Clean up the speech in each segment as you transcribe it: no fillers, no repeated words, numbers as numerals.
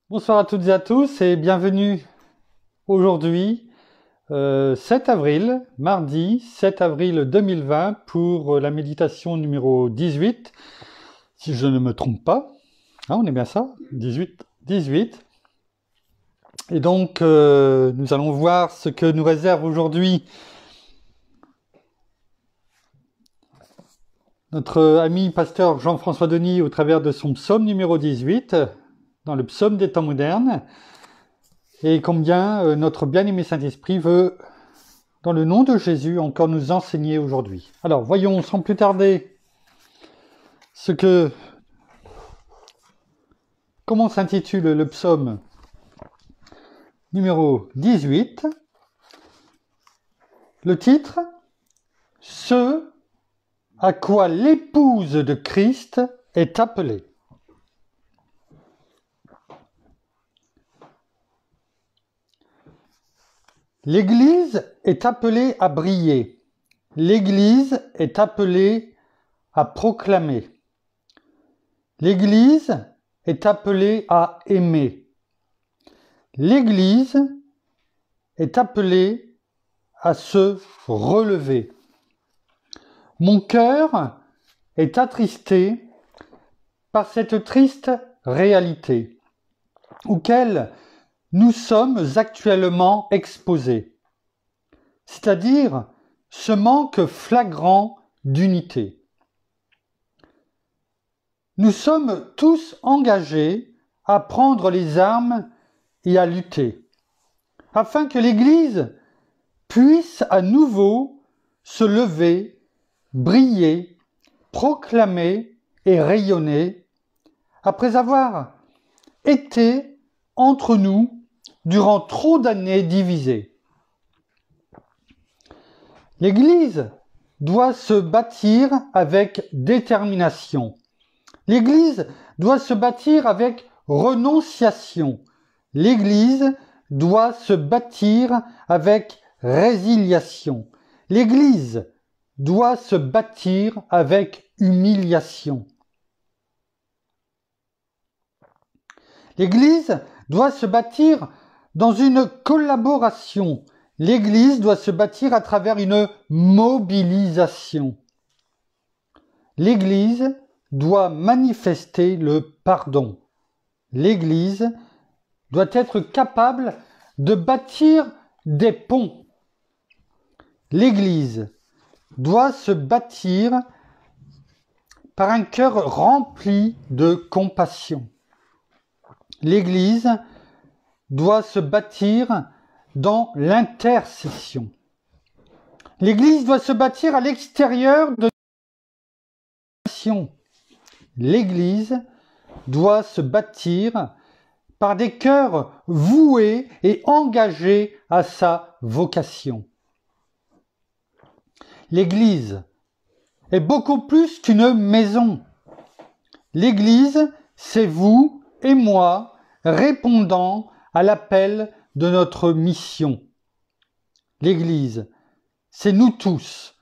Bonsoir à toutes et à tous et bienvenue aujourd'hui, 7 avril, mardi 7 avril 2020 pour la méditation numéro 18, si je ne me trompe pas. Ah, on est bien ça, 18. Et donc, nous allons voir ce que nous réserve aujourd'hui notre ami pasteur Jean-François Denis au travers de son psaume numéro 18, dans le psaume des temps modernes, et combien notre bien-aimé Saint-Esprit veut, dans le nom de Jésus, encore nous enseigner aujourd'hui. Alors, voyons sans plus tarder comment s'intitule le psaume numéro 18. Le titre, « Ce à quoi l'épouse de Christ est appelée ». L'Église est appelée à briller. L'Église est appelée à proclamer. L'Église est appelée à aimer. L'Église est appelée à se relever. Mon cœur est attristé par cette triste réalité auquel nous sommes actuellement exposés, c'est-à-dire ce manque flagrant d'unité. Nous sommes tous engagés à prendre les armes et à lutter, afin que l'Église puisse à nouveau se lever, briller, proclamer et rayonner, après avoir été entre nous durant trop d'années divisées. L'Église doit se bâtir avec détermination. L'Église doit se bâtir avec renonciation. L'Église doit se bâtir avec résiliation. L'Église doit se bâtir avec humiliation. L'Église doit se bâtir dans une collaboration. L'Église doit se bâtir à travers une mobilisation. L'Église doit manifester le pardon. L'Église doit être capable de bâtir des ponts. L'Église doit se bâtir par un cœur rempli de compassion. L'Église doit se bâtir dans l'intercession. L'Église doit se bâtir à l'extérieur de la nation. L'Église doit se bâtir par des cœurs voués et engagés à sa vocation. L'Église est beaucoup plus qu'une maison. L'Église, c'est vous et moi répondant à l'appel de notre mission. L'Église, c'est nous tous,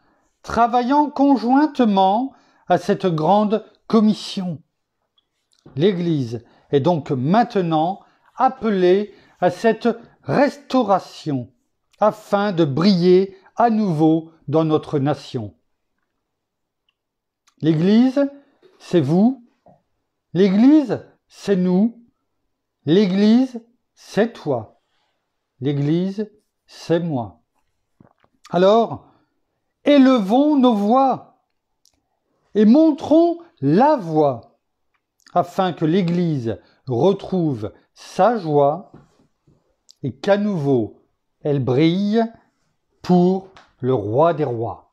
travaillant conjointement à cette grande commission. L'Église est donc maintenant appelée à cette restauration afin de briller à nouveau dans notre nation. L'Église, c'est vous. L'Église, c'est nous. L'Église, c'est toi. L'Église, c'est moi. Alors, élevons nos voix et montrons la voie afin que l'Église retrouve sa joie et qu'à nouveau elle brille pour le Roi des rois.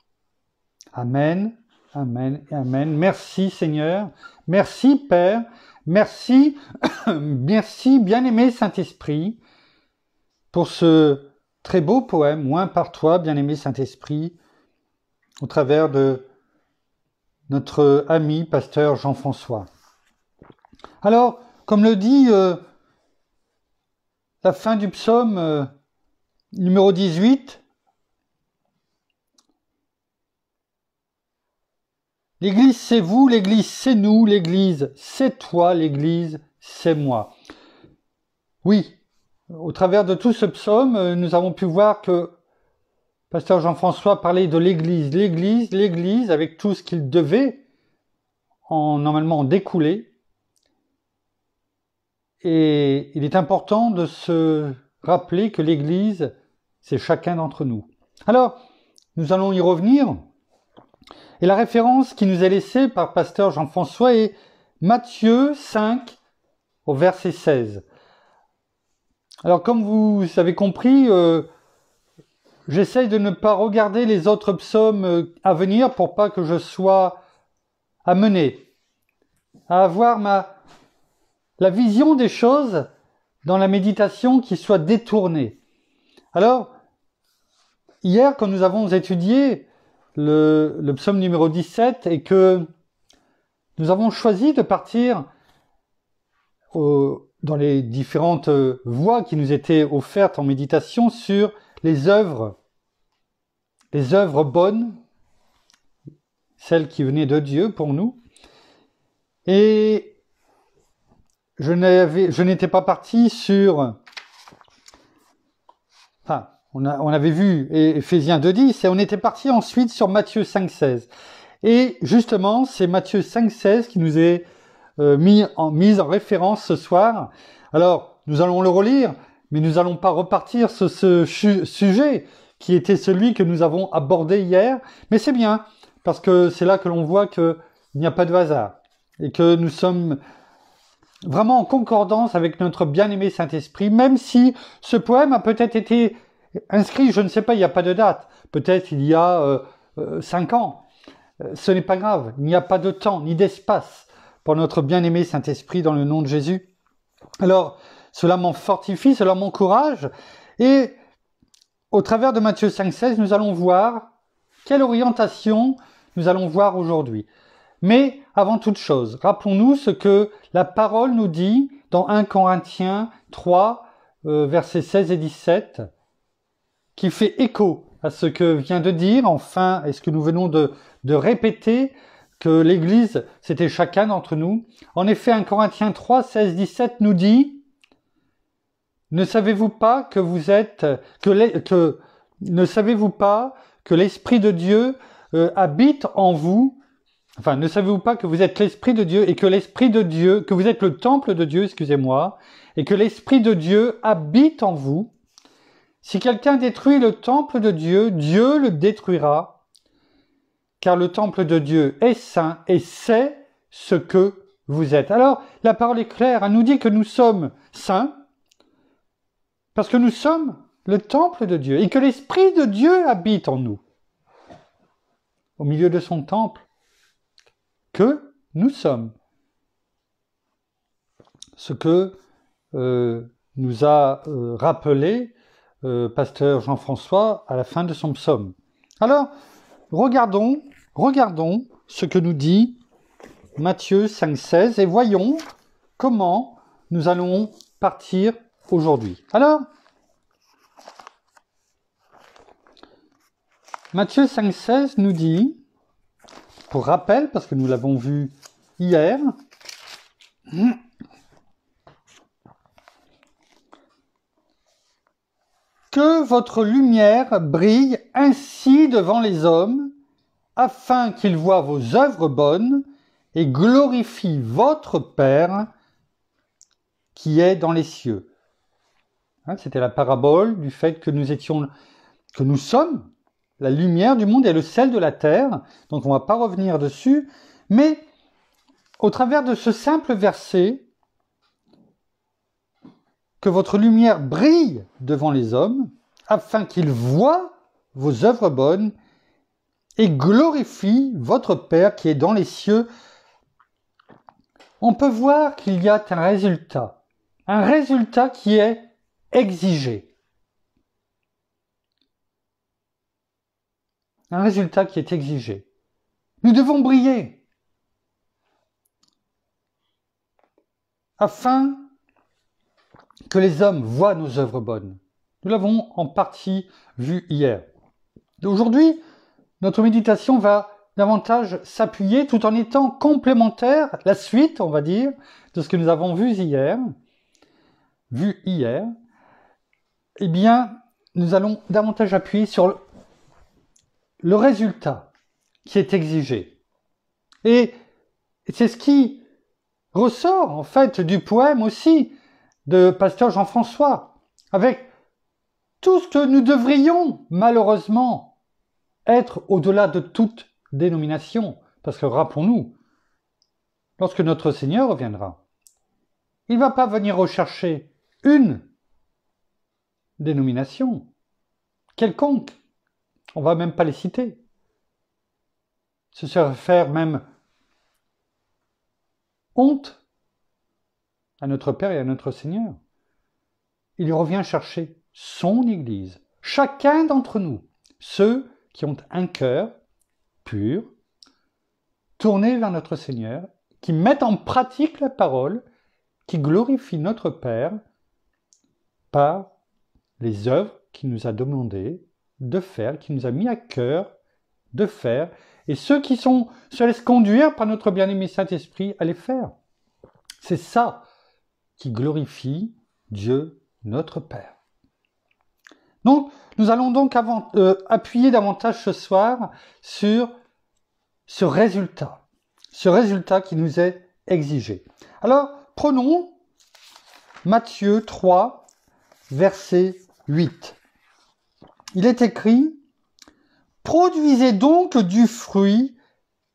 Amen, amen et amen. Merci Seigneur, merci Père, merci, merci bien-aimé Saint-Esprit pour ce très beau poème, Oint par toi, bien-aimé Saint-Esprit, au travers de notre ami pasteur Jean-François. Alors, comme le dit la fin du psaume numéro 18, l'Église c'est vous, l'Église c'est nous, l'Église c'est toi, l'Église c'est moi. Oui, au travers de tout ce psaume, nous avons pu voir que Pasteur Jean-François parlait de l'Église, avec tout ce qu'il devait normalement en découler. Et il est important de se rappeler que l'Église, c'est chacun d'entre nous. Alors, nous allons y revenir. Et la référence qui nous est laissée par Pasteur Jean-François est Matthieu 5, au verset 16. Alors, comme vous avez compris, j'essaye de ne pas regarder les autres psaumes à venir pour pas que je sois amené à avoir la vision des choses dans la méditation qui soit détournée. Alors, hier, quand nous avons étudié le psaume numéro 17 et que nous avons choisi de partir dans les différentes voies qui nous étaient offertes en méditation sur les œuvres bonnes, celles qui venaient de Dieu pour nous. Et je n'étais pas parti sur... Enfin, on avait vu Éphésiens 2.10 et on était parti ensuite sur Matthieu 5.16. Et justement, c'est Matthieu 5.16 qui nous est mis en référence ce soir. Alors, nous allons le relire, mais nous n'allons pas repartir sur ce sujet qui était celui que nous avons abordé hier. Mais c'est bien, parce que c'est là que l'on voit qu'il n'y a pas de hasard et que nous sommes vraiment en concordance avec notre bien-aimé Saint-Esprit, même si ce poème a peut-être été inscrit, je ne sais pas, il n'y a pas de date, peut-être il y a 5 ans. Ce n'est pas grave, il n'y a pas de temps ni d'espace pour notre bien-aimé Saint-Esprit dans le nom de Jésus. Alors, cela m'en fortifie, cela m'encourage, et au travers de Matthieu 5.16, nous allons voir quelle orientation nous allons voir aujourd'hui. Mais avant toute chose, rappelons-nous ce que la parole nous dit dans 1 Corinthiens 3, versets 16 et 17, qui fait écho à ce que vient de dire, enfin, et ce que nous venons de répéter, que l'Église, c'était chacun d'entre nous. En effet, 1 Corinthiens 3, 16, 17 nous dit, ne savez-vous pas que ne savez-vous pas que l'Esprit de Dieu habite en vous? Enfin, ne savez-vous pas que vous êtes l'Esprit de Dieu et que l'Esprit de Dieu, que vous êtes le temple de Dieu, excusez-moi, et que l'Esprit de Dieu habite en vous? Si quelqu'un détruit le temple de Dieu, Dieu le détruira, car le temple de Dieu est saint et c'est ce que vous êtes. Alors, la parole est claire, elle nous dit que nous sommes saints, parce que nous sommes le temple de Dieu, et que l'Esprit de Dieu habite en nous, au milieu de son temple, que nous sommes. Ce que nous a rappelé Pasteur Jean-François à la fin de son psaume. Alors, regardons ce que nous dit Matthieu 5.16 et voyons comment nous allons partir aujourd'hui. Alors, Matthieu 5.16 nous dit, pour rappel, parce que nous l'avons vu hier, que votre lumière brille ainsi devant les hommes, afin qu'ils voient vos œuvres bonnes et glorifient votre Père qui est dans les cieux. C'était la parabole du fait que nous sommes la lumière du monde et le sel de la terre. Donc on ne va pas revenir dessus, mais au travers de ce simple verset, que votre lumière brille devant les hommes, afin qu'ils voient vos œuvres bonnes et glorifient votre Père qui est dans les cieux. On peut voir qu'il y a un résultat qui est exigé. Un résultat qui est exigé. Nous devons briller afin que les hommes voient nos œuvres bonnes. Nous l'avons en partie vu hier. Aujourd'hui, notre méditation va davantage s'appuyer tout en étant complémentaire, la suite, on va dire, de ce que nous avons vu hier, vu hier, eh bien, nous allons davantage appuyer sur le résultat qui est exigé. Et c'est ce qui ressort, en fait, du poème aussi de Pasteur Jean-François, avec tout ce que nous devrions, malheureusement, être au-delà de toute dénomination. Parce que rappelons-nous, lorsque notre Seigneur reviendra, il ne va pas venir rechercher une dénomination quelconque. On ne va même pas les citer. Ce serait faire même honte à notre Père et à notre Seigneur. Il revient chercher son Église, chacun d'entre nous, ceux qui ont un cœur pur, tourné vers notre Seigneur, qui mettent en pratique la parole, qui glorifient notre Père par les œuvres qu'il nous a demandé de faire, qu'il nous a mis à cœur de faire, et ceux qui se laissent conduire par notre bien-aimé Saint-Esprit à les faire. C'est ça qui glorifie Dieu, notre Père. Donc, nous allons donc appuyer davantage ce soir sur ce résultat qui nous est exigé. Alors, prenons Matthieu 3, verset 8. Il est écrit « Produisez donc du fruit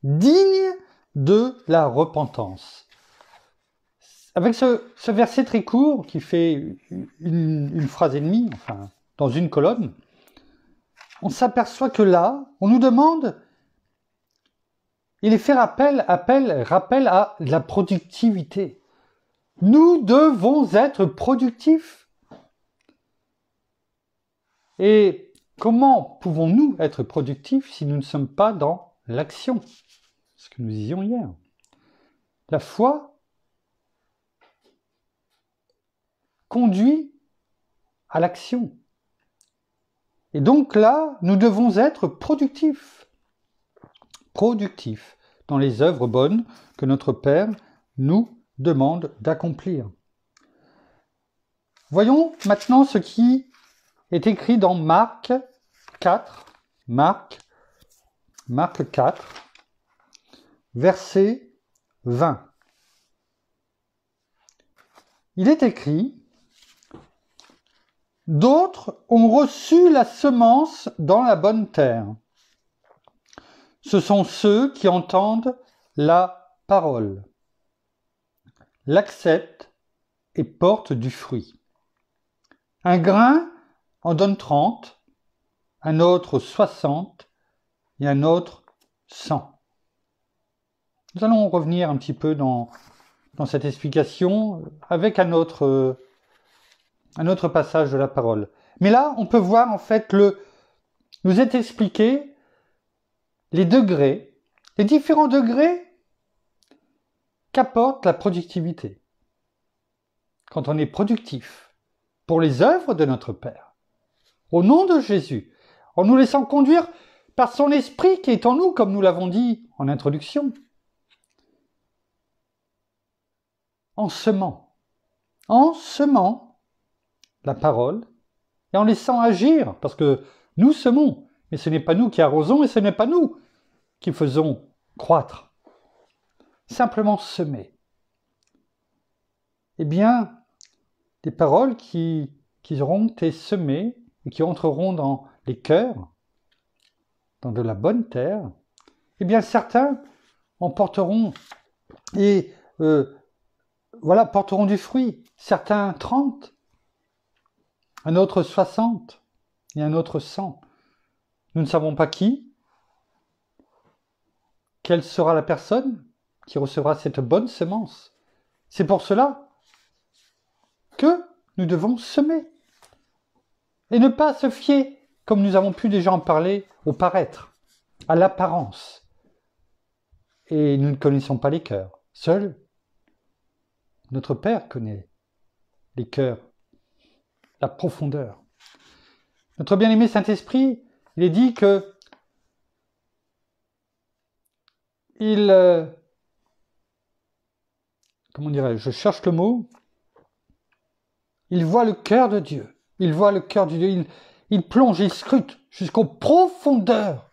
digne de la repentance ». Avec ce verset très court qui fait une phrase et demie, enfin, dans une colonne, on s'aperçoit que là, on nous demande, il est fait rappel à la productivité. Nous devons être productifs. Et comment pouvons-nous être productifs si nous ne sommes pas dans l'action? Ce que nous disions hier. La foi conduit à l'action. Et donc là, nous devons être productifs. Productifs dans les œuvres bonnes que notre Père nous demande d'accomplir. Voyons maintenant ce qui est écrit dans Marc 4, verset 20. Il est écrit « D'autres ont reçu la semence dans la bonne terre. Ce sont ceux qui entendent la parole, l'acceptent et portent du fruit. Un grain en donne 30, un autre 60 et un autre 100. » Nous allons revenir un petit peu dans cette explication avec un autre passage de la parole. Mais là, on peut voir en fait nous est expliqué les degrés, les différents degrés qu'apporte la productivité. Quand on est productif pour les œuvres de notre Père, au nom de Jésus, en nous laissant conduire par son esprit qui est en nous, comme nous l'avons dit en introduction, en semant la parole et en laissant agir, parce que nous semons, mais ce n'est pas nous qui arrosons et ce n'est pas nous qui faisons croître. Simplement semer. Eh bien, des paroles qui auront été semées et qui entreront dans les cœurs, dans de la bonne terre, eh bien certains en porteront et porteront du fruit. Certains 30, un autre 60 et un autre 100. Nous ne savons pas quelle sera la personne qui recevra cette bonne semence. C'est pour cela que nous devons semer et ne pas se fier, comme nous avons pu déjà en parler, au paraître, à l'apparence. Et nous ne connaissons pas les cœurs. Seul notre Père connaît les cœurs, la profondeur. Notre bien-aimé Saint-Esprit, il est dit que comment dirais-je, je cherche le mot, Il voit le cœur de Dieu. Il voit le cœur de Dieu. Il plonge, il scrute jusqu'aux profondeurs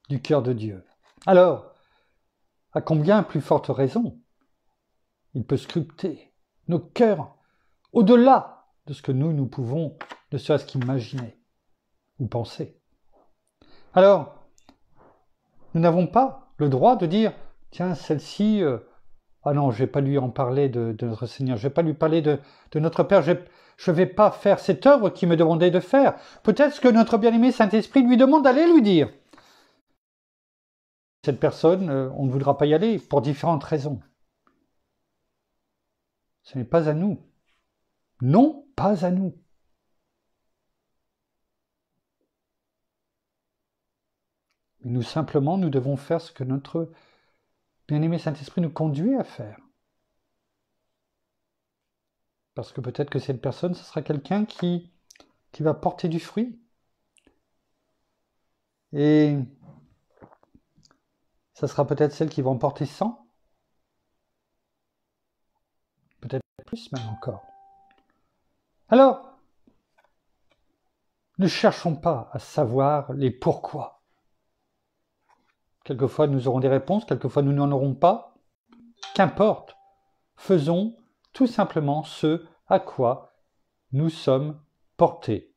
du cœur de Dieu. Alors, à combien plus forte raison il peut scruter nos cœurs au-delà de ce que nous pouvons ne serait-ce qu'imaginer ou penser. Alors, nous n'avons pas le droit de dire « Tiens, celle-ci, ah non, je ne vais pas lui en parler de notre Seigneur, je ne vais pas lui parler de notre Père, je ne vais pas faire cette œuvre qu'il me demandait de faire. » Peut-être que notre bien-aimé Saint-Esprit lui demande d'aller lui dire. Cette personne, on ne voudra pas y aller pour différentes raisons. Ce n'est pas à nous. Non, pas à nous. Mais nous simplement, nous devons faire ce que notre bien-aimé Saint-Esprit nous conduit à faire. Parce que peut-être que cette personne, ce sera quelqu'un qui va porter du fruit. Et ça sera peut-être celle qui va en porter 100. Peut-être plus même encore. Alors, ne cherchons pas à savoir les pourquoi. Quelquefois, nous aurons des réponses, quelquefois, nous n'en aurons pas. Qu'importe. Faisons tout simplement ce à quoi nous sommes portés,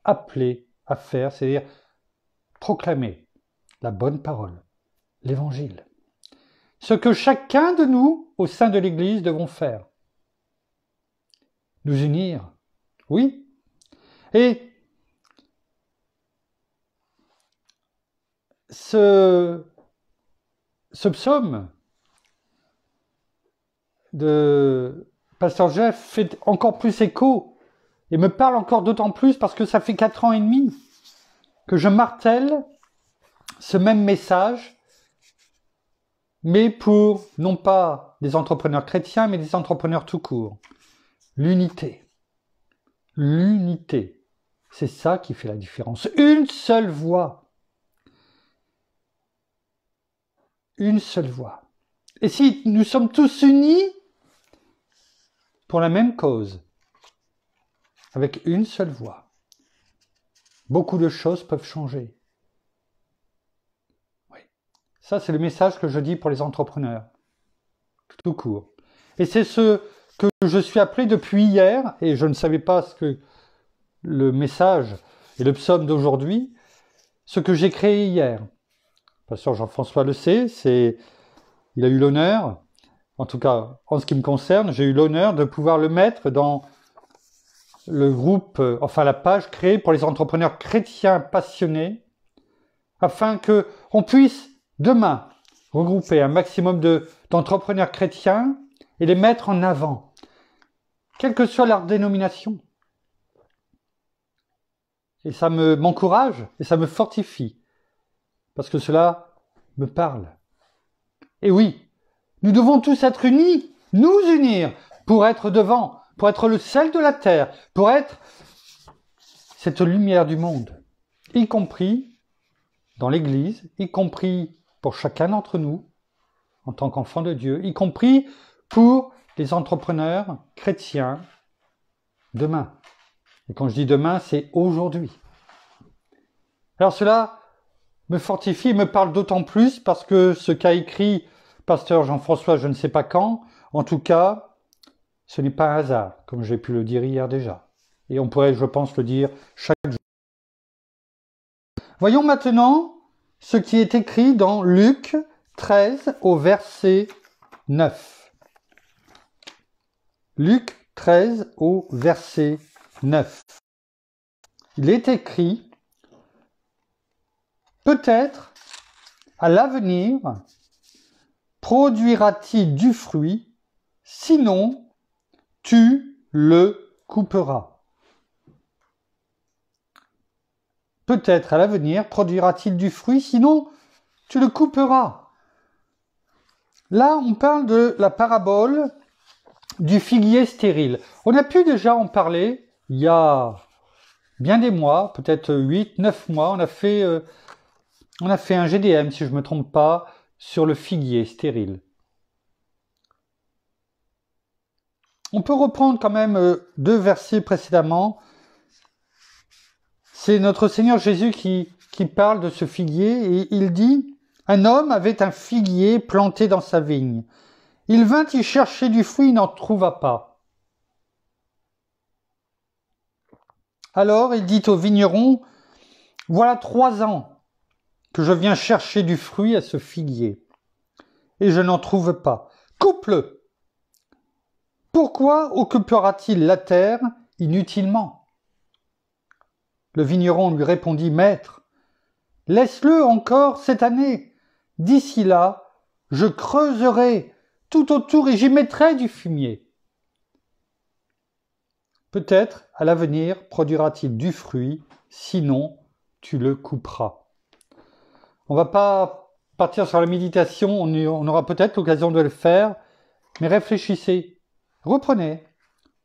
appelés à faire, c'est-à-dire proclamer la bonne parole, l'évangile. Ce que chacun de nous, au sein de l'Église, devons faire. Nous unir, oui. Et ce psaume de Pasteur Jeff fait encore plus écho et me parle encore d'autant plus parce que ça fait 4 ans et demi que je martèle ce même message, mais pour non pas des entrepreneurs chrétiens, mais des entrepreneurs tout court. L'unité. L'unité. C'est ça qui fait la différence. Une seule voix. Une seule voix. Et si nous sommes tous unis pour la même cause, avec une seule voix, beaucoup de choses peuvent changer. Oui. Ça, c'est le message que je dis pour les entrepreneurs, tout court. Et c'est ce que je suis appelé depuis hier, et je ne savais pas ce que le message et le psaume d'aujourd'hui, ce que j'ai créé hier. Pasteur Jean-François le sait, il a eu l'honneur, en tout cas en ce qui me concerne, j'ai eu l'honneur de pouvoir le mettre dans le groupe, enfin la page créée pour les entrepreneurs chrétiens passionnés, afin qu'on puisse demain regrouper un maximum d'entrepreneurs chrétiens et les mettre en avant, quelle que soit leur dénomination. Et ça m'encourage et ça me fortifie, parce que cela me parle. Et oui, nous devons tous être unis, nous unir, pour être devant, pour être le sel de la terre, pour être cette lumière du monde, y compris dans l'Église, y compris pour chacun d'entre nous, en tant qu'enfants de Dieu, y compris pour les entrepreneurs chrétiens demain. Et quand je dis demain, c'est aujourd'hui. Alors cela me fortifie, me parle d'autant plus parce que ce qu'a écrit Pasteur Jean-François, je ne sais pas quand, en tout cas, ce n'est pas un hasard, comme j'ai pu le dire hier déjà. Et on pourrait, je pense, le dire chaque jour. Voyons maintenant ce qui est écrit dans Luc 13 au verset 9. Luc 13 au verset 9. Il est écrit « Peut-être, à l'avenir, produira-t-il du fruit, sinon tu le couperas. » Peut-être à l'avenir produira-t-il du fruit, sinon tu le couperas. Là, on parle de la parabole du figuier stérile. On a pu déjà en parler il y a bien des mois, peut-être 8, 9 mois. On a fait un GDM, si je ne me trompe pas, sur le figuier stérile. On peut reprendre quand même 2 versets précédemment. C'est notre Seigneur Jésus qui parle de ce figuier et il dit « Un homme avait un figuier planté dans sa vigne. Il vint y chercher du fruit, il n'en trouva pas. Alors il dit au vigneron « Voilà 3 ans que je viens chercher du fruit à ce figuier, et je n'en trouve pas. Coupe-le! Pourquoi occupera-t-il la terre inutilement ?» Le vigneron lui répondit « Maître, laisse-le encore cette année. D'ici là, je creuserai tout autour et j'y mettrai du fumier. Peut-être, à l'avenir, produira-t-il du fruit, sinon tu le couperas. » On ne va pas partir sur la méditation, on aura peut-être l'occasion de le faire, mais réfléchissez, reprenez.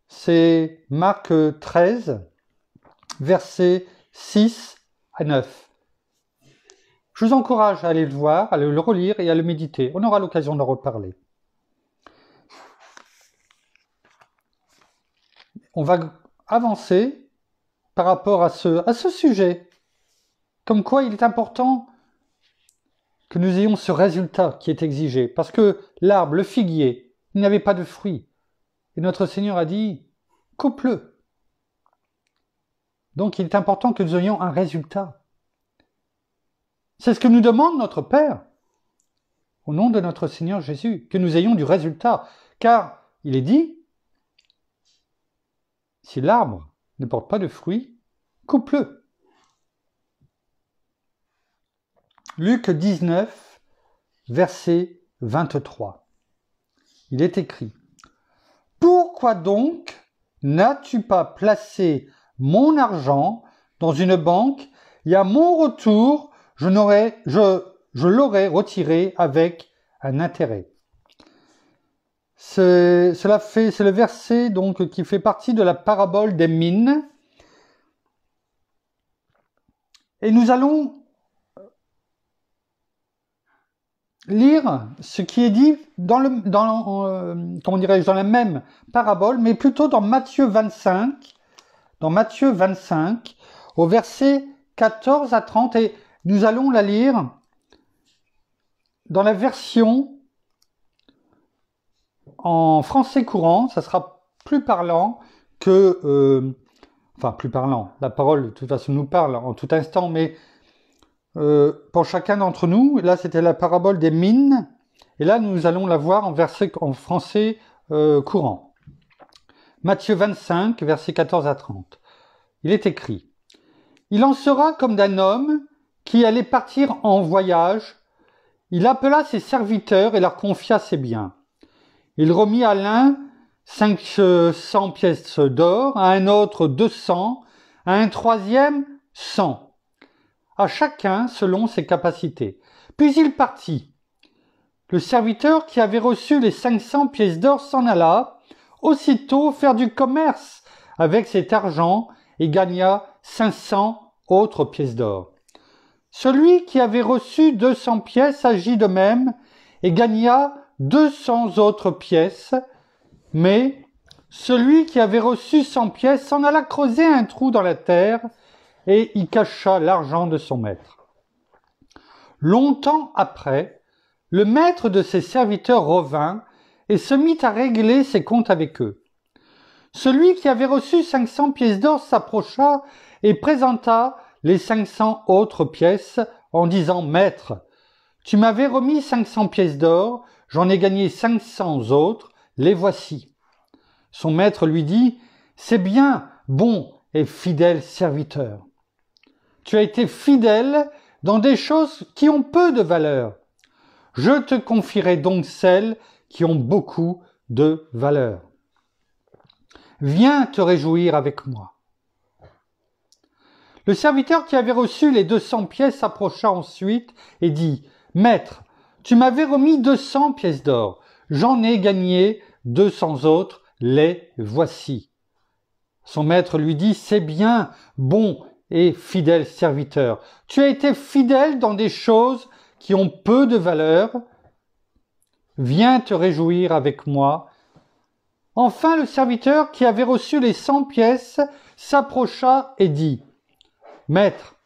C'est Marc 13, versets 6 à 9. Je vous encourage à aller le voir, à le relire et à le méditer. On aura l'occasion d'en reparler. On va avancer par rapport à ce sujet. Comme quoi il est important que nous ayons ce résultat qui est exigé. Parce que l'arbre, le figuier, il n'avait pas de fruits. Et notre Seigneur a dit, coupe-le. Donc il est important que nous ayons un résultat. C'est ce que nous demande notre Père, au nom de notre Seigneur Jésus, que nous ayons du résultat. Car il est dit, si l'arbre ne porte pas de fruits, coupe-le. Luc 19, verset 23. Il est écrit « Pourquoi donc n'as-tu pas placé mon argent dans une banque et à mon retour, je l'aurais retiré avec un intérêt ?» C'est le verset donc qui fait partie de la parabole des mines. Et nous allons lire ce qui est dit dans la même parabole, mais plutôt dans Matthieu 25, au verset 14 à 30, et nous allons la lire dans la version en français courant. Ça sera plus parlant que... plus parlant, la parole de toute façon nous parle en tout instant, mais pour chacun d'entre nous, là c'était la parabole des mines, et là nous allons la voir en français courant. Matthieu 25, versets 14 à 30. Il est écrit « Il en sera comme d'un homme qui allait partir en voyage. Il appela ses serviteurs et leur confia ses biens. Il remit à l'un 500 pièces d'or, à un autre 200, à un troisième 100. À chacun selon ses capacités. Puis il partit. Le serviteur qui avait reçu les 500 pièces d'or s'en alla aussitôt faire du commerce avec cet argent et gagna 500 autres pièces d'or. Celui qui avait reçu 200 pièces agit de même et gagna 200 autres pièces, mais celui qui avait reçu 100 pièces s'en alla creuser un trou dans la terre et y cacha l'argent de son maître. Longtemps après, le maître de ses serviteurs revint et se mit à régler ses comptes avec eux. Celui qui avait reçu 500 pièces d'or s'approcha et présenta les 500 autres pièces en disant « Maître, tu m'avais remis 500 pièces d'or, j'en ai gagné 500 autres, les voici. » Son maître lui dit « C'est bien, bon et fidèle serviteur. Tu as été fidèle dans des choses qui ont peu de valeur. Je te confierai donc celles qui ont beaucoup de valeur. Viens te réjouir avec moi. » Le serviteur qui avait reçu les 200 pièces s'approcha ensuite et dit « Maître, tu m'avais remis 200 pièces d'or. J'en ai gagné 200 autres, les voici. » Son maître lui dit « C'est bien, bon et fidèle serviteur. Tu as été fidèle dans des choses qui ont peu de valeur. Viens te réjouir avec moi Enfin, le serviteur qui avait reçu les 100 pièces s'approcha et dit, « Maître,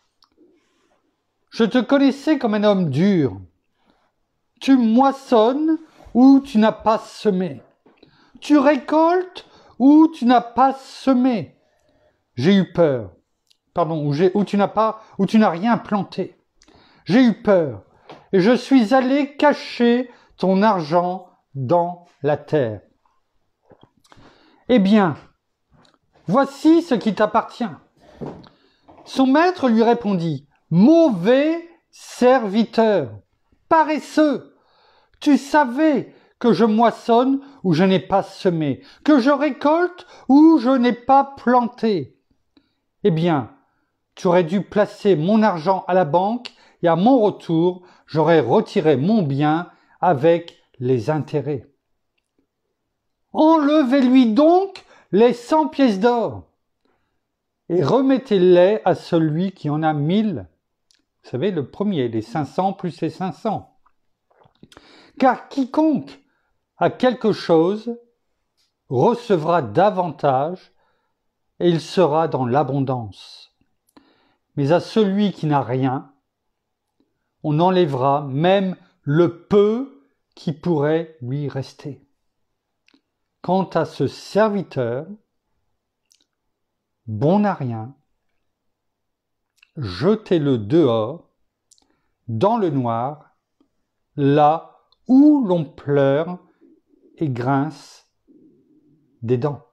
je te connaissais comme un homme dur. Tu moissonnes où tu n'as pas semé. Tu récoltes où tu n'as pas semé. J'ai eu peur. Pardon, où tu n'as rien planté. J'ai eu peur et je suis allé cacher ton argent dans la terre. Eh bien, voici ce qui t'appartient. » Son maître lui répondit, « Mauvais serviteur, paresseux, tu savais que je moissonne où je n'ai pas semé, que je récolte où je n'ai pas planté. Eh bien, tu aurais dû placer mon argent à la banque et à mon retour, j'aurais retiré mon bien avec les intérêts. Enlevez-lui donc les 100 pièces d'or et remettez-les à celui qui en a 1000. Vous savez, le premier, les 500 plus les 500. Car quiconque a quelque chose recevra davantage et il sera dans l'abondance. Mais à celui qui n'a rien, on enlèvera même le peu qui pourrait lui rester. Quant à ce serviteur, bon à rien, jetez-le dehors, dans le noir, là où l'on pleure et grince des dents.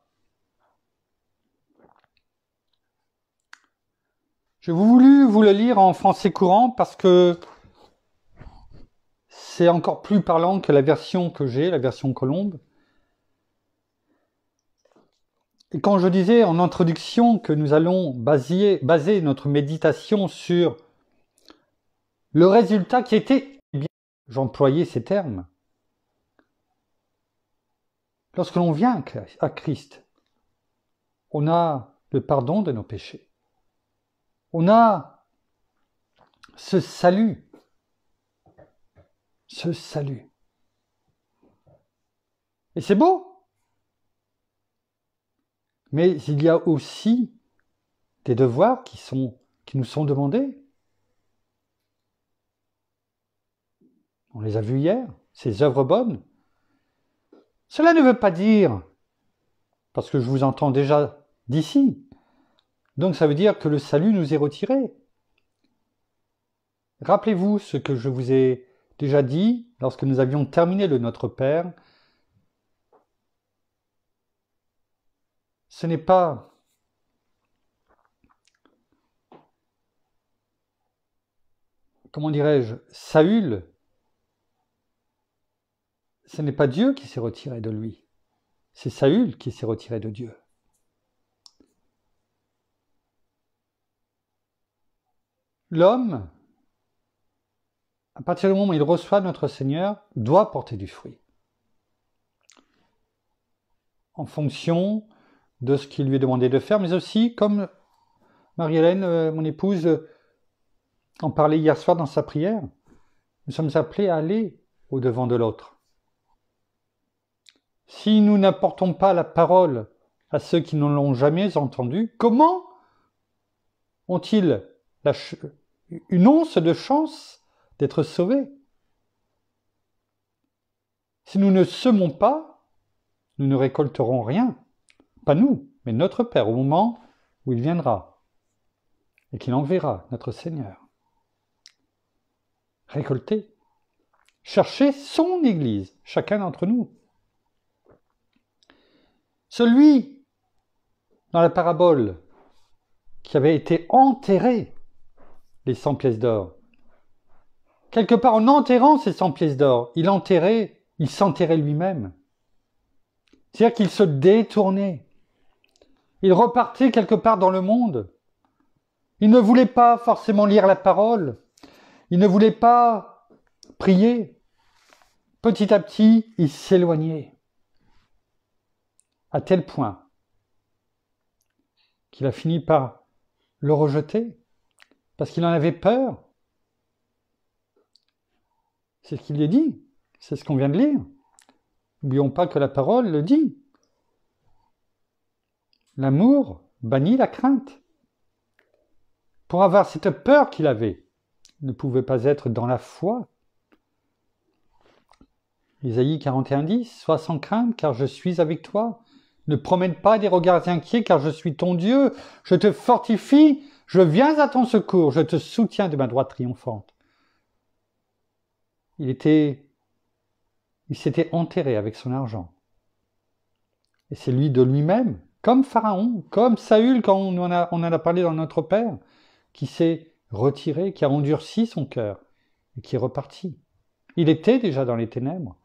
J'ai voulu vous le lire en français courant parce que c'est encore plus parlant que la version que j'ai, la version Colombe. Et quand je disais en introduction que nous allons baser notre méditation sur le résultat qui était, eh bien, j'employais ces termes. Lorsque l'on vient à Christ, on a le pardon de nos péchés. On a ce salut. Ce salut. Et c'est beau. Mais il y a aussi des devoirs qui nous sont demandés. On les a vus hier, ces œuvres bonnes. Cela ne veut pas dire, parce que je vous entends déjà d'ici, donc ça veut dire que le salut nous est retiré. Rappelez-vous ce que je vous ai déjà dit lorsque nous avions terminé le Notre Père. Ce n'est pas comment dirais-je, Saül, ce n'est pas Dieu qui s'est retiré de lui, c'est Saül qui s'est retiré de Dieu. L'homme, à partir du moment où il reçoit notre Seigneur, doit porter du fruit. En fonction de ce qu'il lui est demandé de faire, mais aussi, comme Marie-Hélène, mon épouse, en parlait hier soir dans sa prière, nous sommes appelés à aller au-devant de l'autre. Si nous n'apportons pas la parole à ceux qui ne l'ont jamais entendue, comment ont-ils une once de chance d'être sauvés? Si nous ne semons pas, nous ne récolterons rien. Pas nous, mais notre Père, au moment où il viendra et qu'il enverra notre Seigneur. Récolter, chercher son Église, chacun d'entre nous. Celui, dans la parabole, qui avait été enterré, les 100 pièces d'or. Quelque part, en enterrant ces 100 pièces d'or, il s'enterrait lui-même. C'est-à-dire qu'il se détournait. Il repartait quelque part dans le monde. Il ne voulait pas forcément lire la parole. Il ne voulait pas prier. Petit à petit, il s'éloignait. À tel point qu'il a fini par le rejeter parce qu'il en avait peur. C'est ce qu'il est dit. C'est ce qu'on vient de lire. N'oublions pas que la parole le dit. L'amour bannit la crainte. Pour avoir cette peur qu'il avait, il ne pouvait pas être dans la foi. Isaïe 41:10, sois sans crainte, car je suis avec toi. Ne promène pas des regards inquiets, car je suis ton Dieu. Je te fortifie, je viens à ton secours, je te soutiens de ma droite triomphante. Il s'était enterré avec son argent. Et c'est lui de lui-même, comme Pharaon, comme Saül, quand on en a parlé dans Notre Père, qui s'est retiré, qui a endurci son cœur et qui est reparti. Il était déjà dans les ténèbres.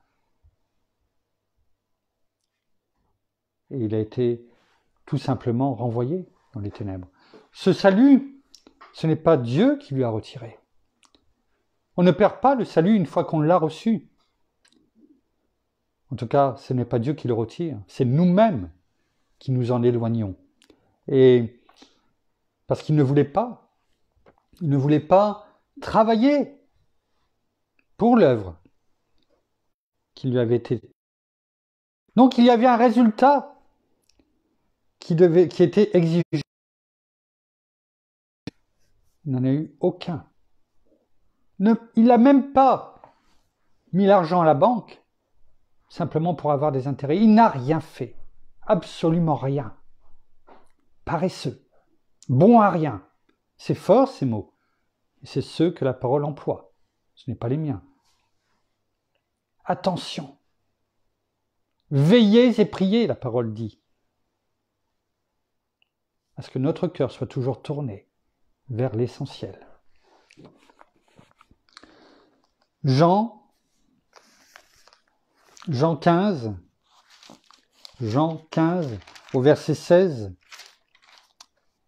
Et il a été tout simplement renvoyé dans les ténèbres. Ce salut, ce n'est pas Dieu qui lui a retiré. On ne perd pas le salut une fois qu'on l'a reçu. En tout cas, ce n'est pas Dieu qui le retire, c'est nous-mêmes qui nous en éloignons. Et parce qu'il ne voulait pas travailler pour l'œuvre qui lui avait été. Donc il y avait un résultat qui était exigé. Il n'en a eu aucun. Il n'a même pas mis l'argent à la banque simplement pour avoir des intérêts. Il n'a rien fait. Absolument rien. Paresseux. Bon à rien. C'est fort ces mots. Et c'est ceux que la parole emploie. Ce n'est pas les miens. Attention. Veillez et priez, la parole dit. À ce que notre cœur soit toujours tourné vers l'essentiel. Jean 15 au verset 16.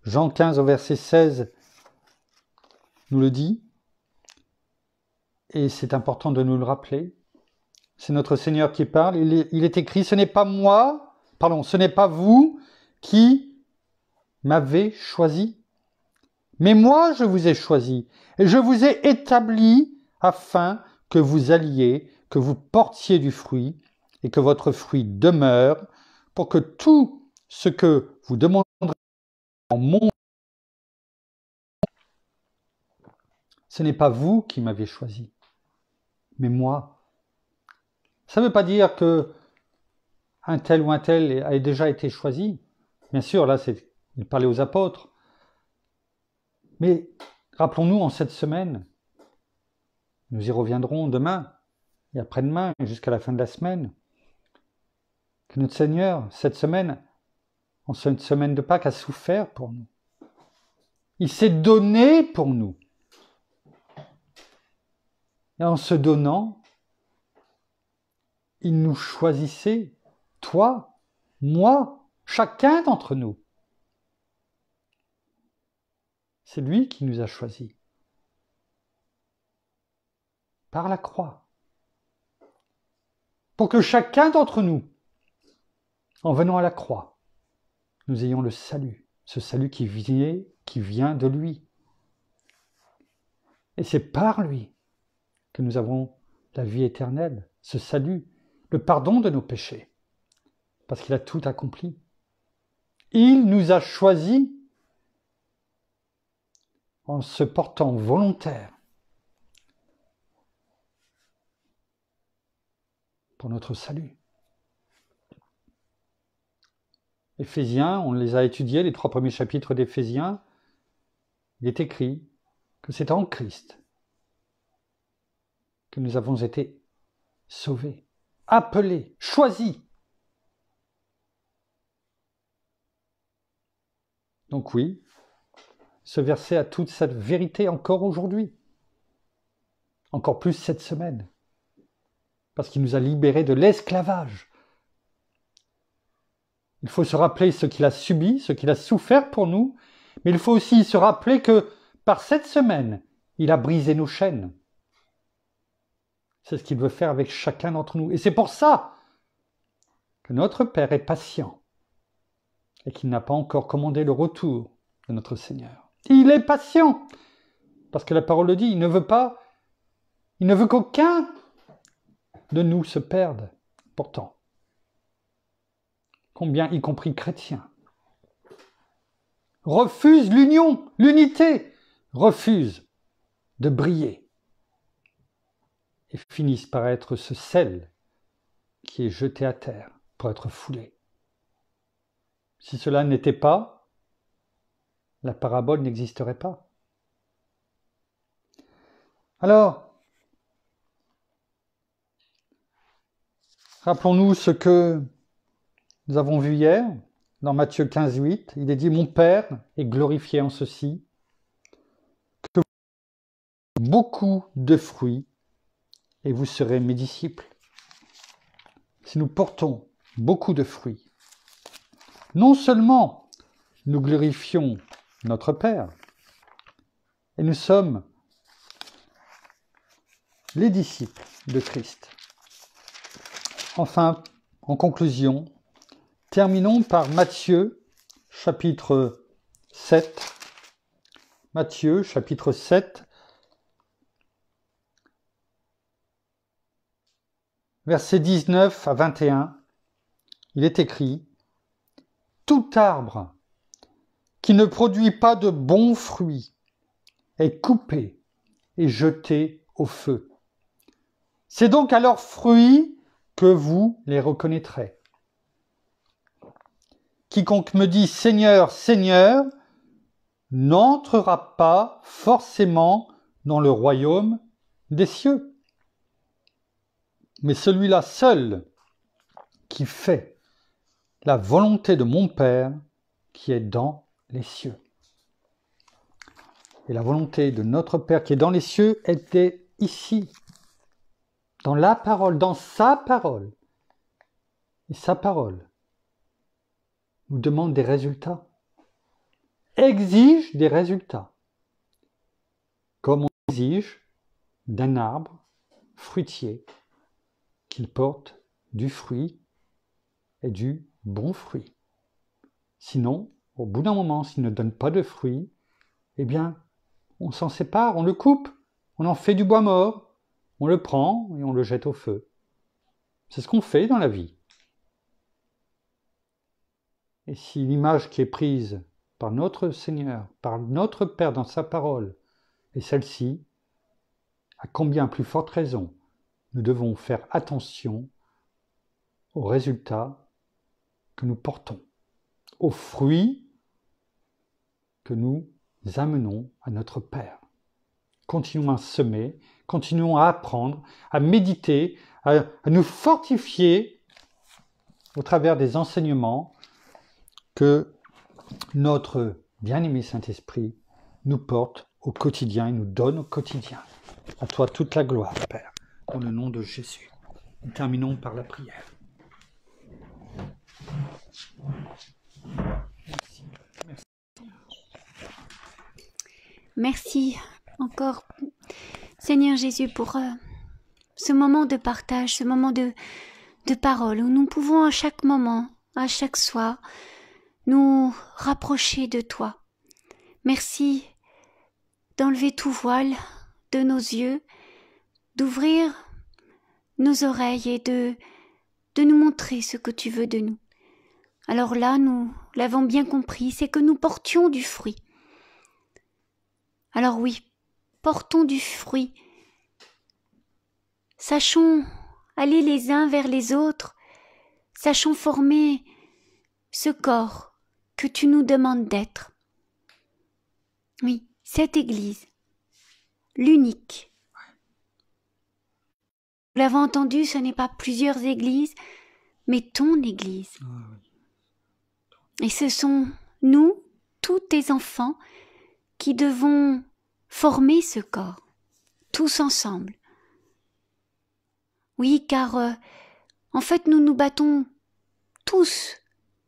Jean 15 au verset 16 nous le dit. Et c'est important de nous le rappeler. C'est notre Seigneur qui parle. Il est écrit, ce n'est pas vous qui m'avez choisi, mais moi je vous ai choisi et je vous ai établi afin que vous alliez, que vous portiez du fruit et que votre fruit demeure, pour que tout ce que vous demanderez en mon nom, ce n'est pas vous qui m'avez choisi, mais moi. Ça ne veut pas dire que un tel ou un tel a déjà été choisi. Bien sûr, là, il parlait aux apôtres. Mais rappelons-nous en cette semaine, nous y reviendrons demain et après-demain jusqu'à la fin de la semaine, que notre Seigneur, cette semaine, en cette semaine de Pâques, a souffert pour nous. Il s'est donné pour nous. Et en se donnant, il nous choisissait, toi, moi, chacun d'entre nous. C'est lui qui nous a choisis. Par la croix. Pour que chacun d'entre nous, en venant à la croix, nous ayons le salut. Ce salut qui vient de lui. Et c'est par lui que nous avons la vie éternelle, ce salut, le pardon de nos péchés. Parce qu'il a tout accompli. Il nous a choisis en se portant volontaire pour notre salut. Éphésiens, on les a étudiés, les 3 premiers chapitres d'Éphésiens. Il est écrit que c'est en Christ que nous avons été sauvés, appelés, choisis. Donc oui, ce verset a toute cette vérité encore aujourd'hui, encore plus cette semaine, parce qu'il nous a libérés de l'esclavage. Il faut se rappeler ce qu'il a subi, ce qu'il a souffert pour nous, mais il faut aussi se rappeler que par cette semaine, il a brisé nos chaînes. C'est ce qu'il veut faire avec chacun d'entre nous. Et c'est pour ça que notre Père est patient et qu'il n'a pas encore commandé le retour de notre Seigneur. Il est patient, parce que la parole le dit, il ne veut qu'aucun de nous se perde. Pourtant, combien, y compris chrétiens, refusent l'union, l'unité, refusent de briller et finissent par être ce sel qui est jeté à terre pour être foulé. Si cela n'était pas, la parabole n'existerait pas. Alors, rappelons-nous ce que nous avons vu hier, dans Matthieu 15, 8. Il est dit « Mon Père est glorifié en ceci, que vous avez beaucoup de fruits, et vous serez mes disciples. » Si nous portons beaucoup de fruits, non seulement nous glorifions notre Père, et nous sommes les disciples de Christ. Enfin, en conclusion, terminons par Matthieu, chapitre 7. Matthieu, chapitre 7, versets 19 à 21. Il est écrit « Tout arbre qui ne produit pas de bons fruits est coupé et jeté au feu. C'est donc à leurs fruits que vous les reconnaîtrez. Quiconque me dit « Seigneur, Seigneur » n'entrera pas forcément dans le royaume des cieux, mais celui-là seul qui fait la volonté de mon Père qui est dans les cieux. Et la volonté de notre Père qui est dans les cieux était ici, dans la parole, dans sa parole. Et sa parole nous demande des résultats, exige des résultats, comme on exige d'un arbre fruitier qu'il porte du fruit et du bon fruit. Sinon, au bout d'un moment, s'il ne donne pas de fruits, eh bien, on s'en sépare, on le coupe, on en fait du bois mort, on le prend et on le jette au feu. C'est ce qu'on fait dans la vie. Et si l'image qui est prise par notre Seigneur, par notre Père dans sa parole, est celle-ci, à combien plus forte raison nous devons faire attention aux résultats que nous portons, aux fruits que nous amenons à notre Père. Continuons à semer, continuons à apprendre, à méditer, à nous fortifier au travers des enseignements que notre bien-aimé Saint-Esprit nous porte au quotidien et nous donne au quotidien. À toi toute la gloire, Père, dans le nom de Jésus. Nous terminons par la prière. Merci encore, Seigneur Jésus, pour ce moment de partage, ce moment de parole, où nous pouvons à chaque moment, à chaque soir, nous rapprocher de toi. Merci d'enlever tout voile de nos yeux, d'ouvrir nos oreilles et de nous montrer ce que tu veux de nous. Alors là, nous l'avons bien compris, c'est que nous portions du fruit. Alors oui, portons du fruit. Sachons aller les uns vers les autres. Sachons former ce corps que tu nous demandes d'être. Oui, cette Église, l'unique. Nous l'avons entendu, ce n'est pas plusieurs églises, mais ton Église. Et ce sont nous, tous tes enfants, qui devons former ce corps, tous ensemble. Oui, car en fait nous nous battons tous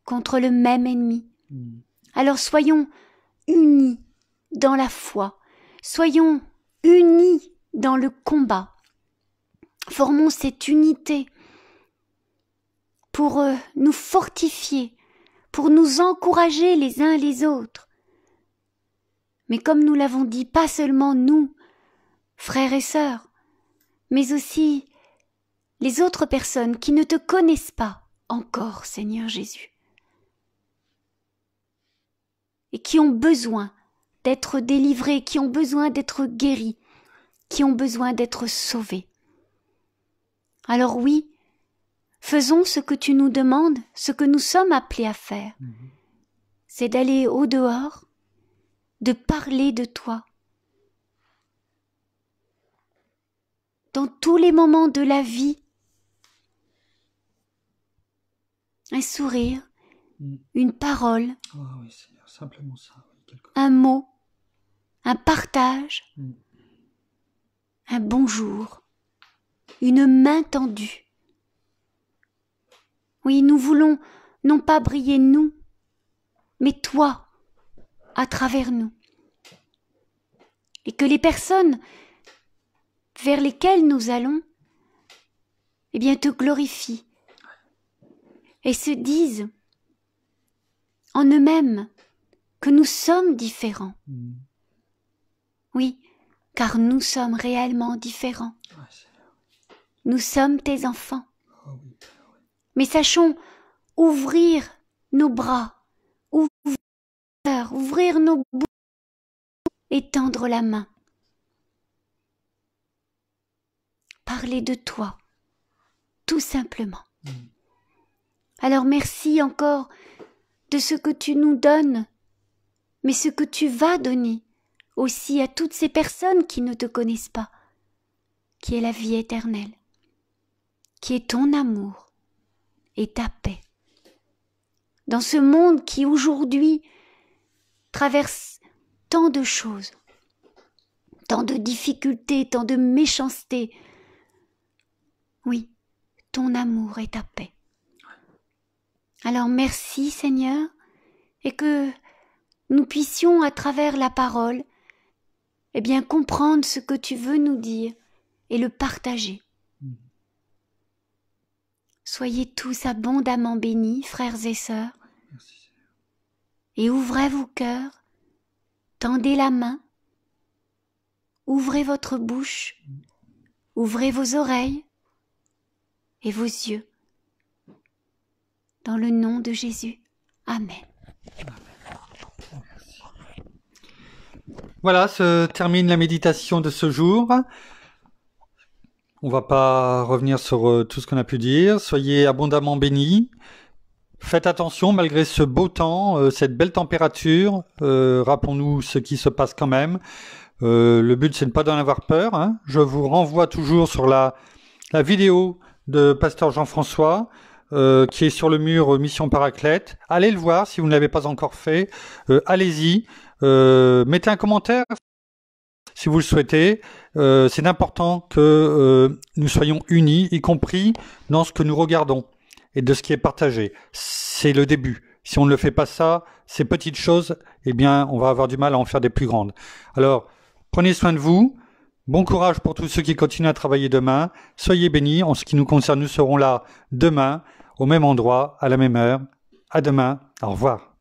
contre le même ennemi. Alors soyons unis dans la foi, soyons unis dans le combat. Formons cette unité pour nous fortifier, pour nous encourager les uns les autres. Mais comme nous l'avons dit, pas seulement nous, frères et sœurs, mais aussi les autres personnes qui ne te connaissent pas encore, Seigneur Jésus. et qui ont besoin d'être délivrés, qui ont besoin d'être guéris, qui ont besoin d'être sauvés. Alors oui, faisons ce que tu nous demandes, ce que nous sommes appelés à faire. C'est d'aller au dehors, de parler de toi. Dans tous les moments de la vie, un sourire, une parole, oui, Seigneur, simplement ça, oui, un mot, un partage, un bonjour, une main tendue. Oui, nous voulons non pas briller nous, mais toi, à travers nous. Et que les personnes vers lesquelles nous allons, eh bien, te glorifient et se disent en eux-mêmes que nous sommes différents. Oui, car nous sommes réellement différents. Nous sommes tes enfants. Mais sachons ouvrir nos bras, ouvrir nos bouches et tendre la main. Parler de toi, tout simplement. Alors merci encore de ce que tu nous donnes, mais ce que tu vas donner aussi à toutes ces personnes qui ne te connaissent pas, qui est la vie éternelle, qui est ton amour et ta paix. Dans ce monde qui aujourd'hui traverse tant de choses, tant de difficultés, tant de méchanceté, oui, ton amour et ta paix. Alors merci Seigneur, et que nous puissions à travers la parole, eh bien comprendre ce que tu veux nous dire et le partager. Soyez tous abondamment bénis, frères et sœurs, et ouvrez vos cœurs, tendez la main, ouvrez votre bouche, ouvrez vos oreilles et vos yeux. Dans le nom de Jésus. Amen. Voilà, se termine la méditation de ce jour. On va pas revenir sur tout ce qu'on a pu dire. Soyez abondamment bénis. Faites attention malgré ce beau temps, cette belle température. Rappelons-nous ce qui se passe quand même. Le but, c'est de ne pas d'en avoir peur. Hein. Je vous renvoie toujours sur la vidéo de Pasteur Jean-François, qui est sur le mur Mission Paraclète. Allez le voir si vous ne l'avez pas encore fait. Allez-y. Mettez un commentaire si vous le souhaitez. C'est important que nous soyons unis, y compris dans ce que nous regardons et de ce qui est partagé. C'est le début. Si on ne le fait pas ça, ces petites choses, eh bien, on va avoir du mal à en faire des plus grandes. Alors, prenez soin de vous. Bon courage pour tous ceux qui continuent à travailler demain. Soyez bénis. En ce qui nous concerne, nous serons là demain, au même endroit, à la même heure. À demain. Au revoir.